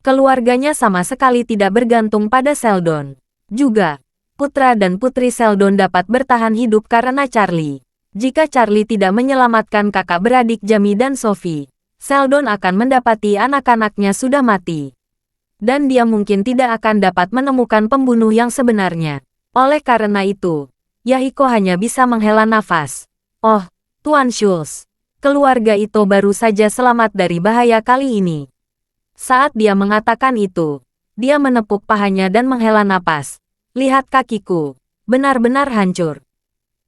Keluarganya sama sekali tidak bergantung pada Sheldon. Juga, putra dan putri Sheldon dapat bertahan hidup karena Charlie. Jika Charlie tidak menyelamatkan kakak beradik Jamie dan Sophie, Sheldon akan mendapati anak-anaknya sudah mati. Dan dia mungkin tidak akan dapat menemukan pembunuh yang sebenarnya. Oleh karena itu, Yahiko hanya bisa menghela nafas. Oh, Tuan Schultz, keluarga itu baru saja selamat dari bahaya kali ini. Saat dia mengatakan itu, dia menepuk pahanya dan menghela napas. Lihat kakiku, benar-benar hancur.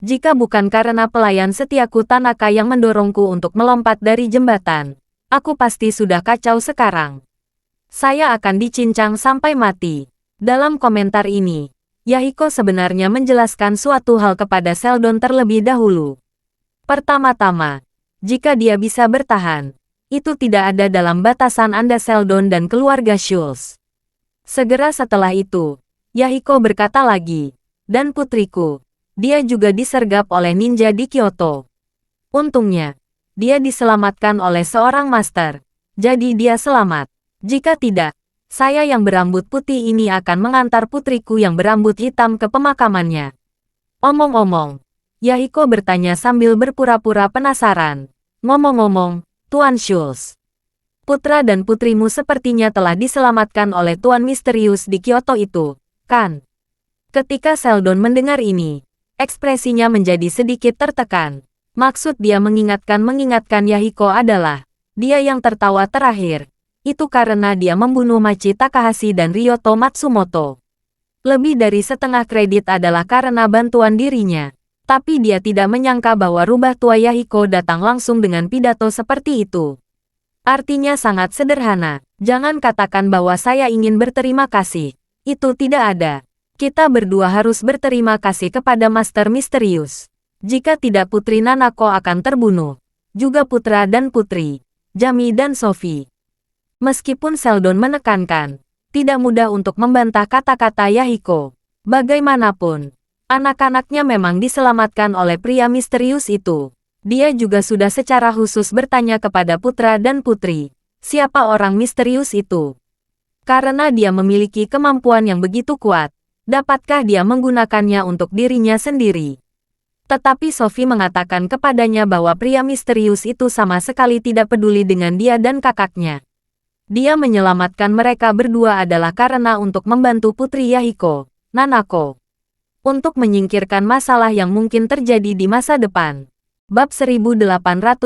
Jika bukan karena pelayan setiaku Tanaka yang mendorongku untuk melompat dari jembatan, aku pasti sudah kacau sekarang. Saya akan dicincang sampai mati. Dalam komentar ini, Yahiko sebenarnya menjelaskan suatu hal kepada Sheldon terlebih dahulu. Pertama-tama, jika dia bisa bertahan, itu tidak ada dalam batasan Anda Sheldon dan keluarga Schultz. Segera setelah itu, Yahiko berkata lagi, dan putriku, dia juga disergap oleh ninja di Kyoto. Untungnya, dia diselamatkan oleh seorang master, jadi dia selamat. Jika tidak, saya yang berambut putih ini akan mengantar putriku yang berambut hitam ke pemakamannya. Omong-omong, Yahiko bertanya sambil berpura-pura penasaran. Ngomong-ngomong, Tuan Schultz, putra dan putrimu sepertinya telah diselamatkan oleh Tuan Misterius di Kyoto itu, kan? Ketika Sheldon mendengar ini, ekspresinya menjadi sedikit tertekan. Maksud dia mengingatkan Yahiko adalah, dia yang tertawa terakhir. Itu karena dia membunuh Machi Takahashi dan Ryoto Matsumoto. Lebih dari setengah kredit adalah karena bantuan dirinya. Tapi dia tidak menyangka bahwa rubah tua Yahiko datang langsung dengan pidato seperti itu. Artinya sangat sederhana. Jangan katakan bahwa saya ingin berterima kasih. Itu tidak ada. Kita berdua harus berterima kasih kepada Master Misterius. Jika tidak Putri Nanako akan terbunuh. Juga putra dan putri, Jamie dan Sophie. Meskipun Sheldon menekankan, tidak mudah untuk membantah kata-kata Yahiko. Bagaimanapun, anak-anaknya memang diselamatkan oleh pria misterius itu. Dia juga sudah secara khusus bertanya kepada putra dan putri, siapa orang misterius itu? Karena dia memiliki kemampuan yang begitu kuat, dapatkah dia menggunakannya untuk dirinya sendiri? Tetapi Sophie mengatakan kepadanya bahwa pria misterius itu sama sekali tidak peduli dengan dia dan kakaknya. Dia menyelamatkan mereka berdua adalah karena untuk membantu putri Yahiko, Nanako, untuk menyingkirkan masalah yang mungkin terjadi di masa depan. Bab 1830.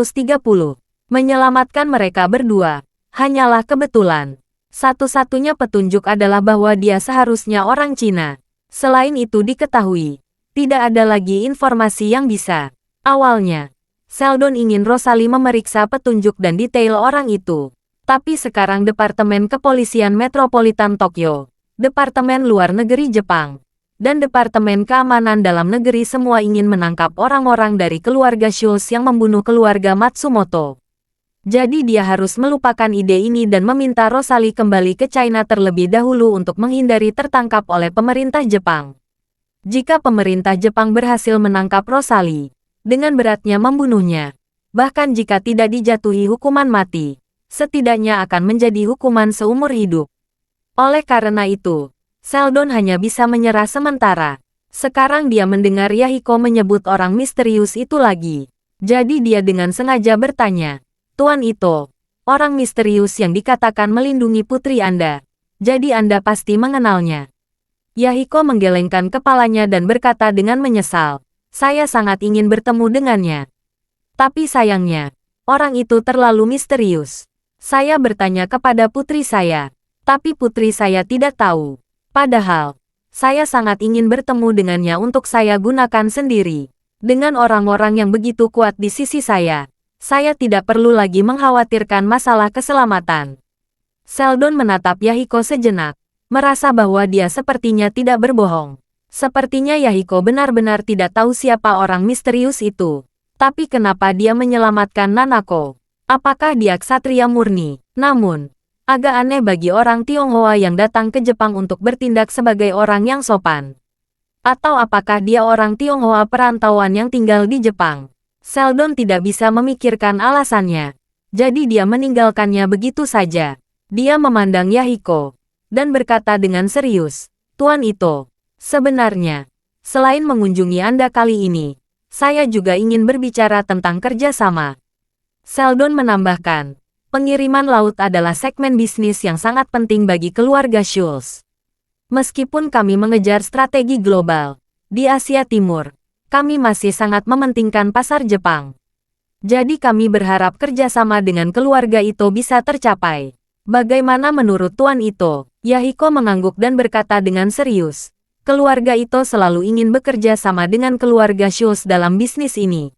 Menyelamatkan mereka berdua hanyalah kebetulan. Satu-satunya petunjuk adalah bahwa dia seharusnya orang Cina. Selain itu diketahui, tidak ada lagi informasi yang bisa. Awalnya, Sheldon ingin Rosalie memeriksa petunjuk dan detail orang itu. Tapi sekarang Departemen Kepolisian Metropolitan Tokyo, Departemen Luar Negeri Jepang, dan Departemen Keamanan Dalam Negeri semua ingin menangkap orang-orang dari keluarga Schultz yang membunuh keluarga Matsumoto. Jadi dia harus melupakan ide ini dan meminta Rosalie kembali ke China terlebih dahulu untuk menghindari tertangkap oleh pemerintah Jepang. Jika pemerintah Jepang berhasil menangkap Rosalie, dengan beratnya membunuhnya, bahkan jika tidak dijatuhi hukuman mati, setidaknya akan menjadi hukuman seumur hidup. Oleh karena itu, Sheldon hanya bisa menyerah sementara. Sekarang dia mendengar Yahiko menyebut orang misterius itu lagi. Jadi dia dengan sengaja bertanya, Tuan Ito, orang misterius yang dikatakan melindungi putri Anda. Jadi Anda pasti mengenalnya. Yahiko menggelengkan kepalanya dan berkata dengan menyesal, saya sangat ingin bertemu dengannya. Tapi sayangnya, orang itu terlalu misterius. Saya bertanya kepada putri saya, tapi putri saya tidak tahu. Padahal, saya sangat ingin bertemu dengannya untuk saya gunakan sendiri. Dengan orang-orang yang begitu kuat di sisi saya tidak perlu lagi mengkhawatirkan masalah keselamatan. Sheldon menatap Yahiko sejenak, merasa bahwa dia sepertinya tidak berbohong. Sepertinya Yahiko benar-benar tidak tahu siapa orang misterius itu. Tapi kenapa dia menyelamatkan Nanako? Apakah dia ksatria murni? Namun, agak aneh bagi orang Tionghoa yang datang ke Jepang untuk bertindak sebagai orang yang sopan. Atau apakah dia orang Tionghoa perantauan yang tinggal di Jepang? Sheldon tidak bisa memikirkan alasannya. Jadi dia meninggalkannya begitu saja. Dia memandang Yahiko dan berkata dengan serius, Tuan Ito, Sebenarnya, selain mengunjungi Anda kali ini, saya juga ingin berbicara tentang kerjasama. Sheldon menambahkan, pengiriman laut adalah segmen bisnis yang sangat penting bagi keluarga Schultz. Meskipun kami mengejar strategi global di Asia Timur, kami masih sangat mementingkan pasar Jepang. Jadi kami berharap kerjasama dengan keluarga Ito bisa tercapai. Bagaimana menurut Tuan Ito? Yahiko mengangguk dan berkata dengan serius. Keluarga Ito selalu ingin bekerja sama dengan keluarga Schultz dalam bisnis ini.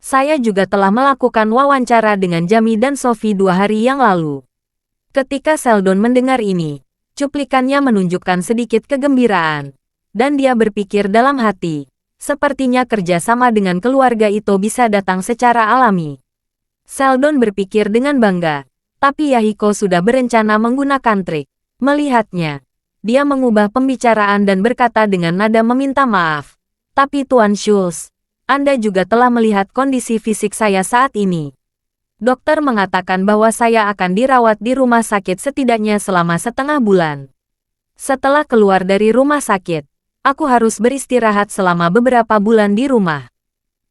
Saya juga telah melakukan wawancara dengan Jamie dan Sophie 2 hari yang lalu. Ketika Sheldon mendengar ini, cuplikannya menunjukkan sedikit kegembiraan. Dan dia berpikir dalam hati, sepertinya kerjasama dengan keluarga itu bisa datang secara alami. Sheldon berpikir dengan bangga, tapi Yahiko sudah berencana menggunakan trik. Melihatnya, dia mengubah pembicaraan dan berkata dengan nada meminta maaf. Tapi Tuan Schultz, Anda juga telah melihat kondisi fisik saya saat ini. Dokter mengatakan bahwa saya akan dirawat di rumah sakit setidaknya selama setengah bulan. Setelah keluar dari rumah sakit, aku harus beristirahat selama beberapa bulan di rumah.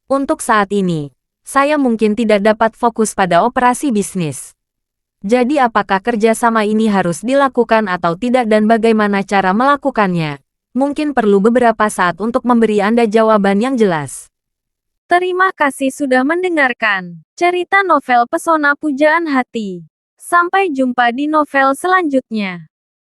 Untuk saat ini, saya mungkin tidak dapat fokus pada operasi bisnis. Jadi apakah kerjasama ini harus dilakukan atau tidak dan bagaimana cara melakukannya? Mungkin perlu beberapa saat untuk memberi Anda jawaban yang jelas. Terima kasih sudah mendengarkan cerita novel Pesona Pujaan Hati. Sampai jumpa di novel selanjutnya.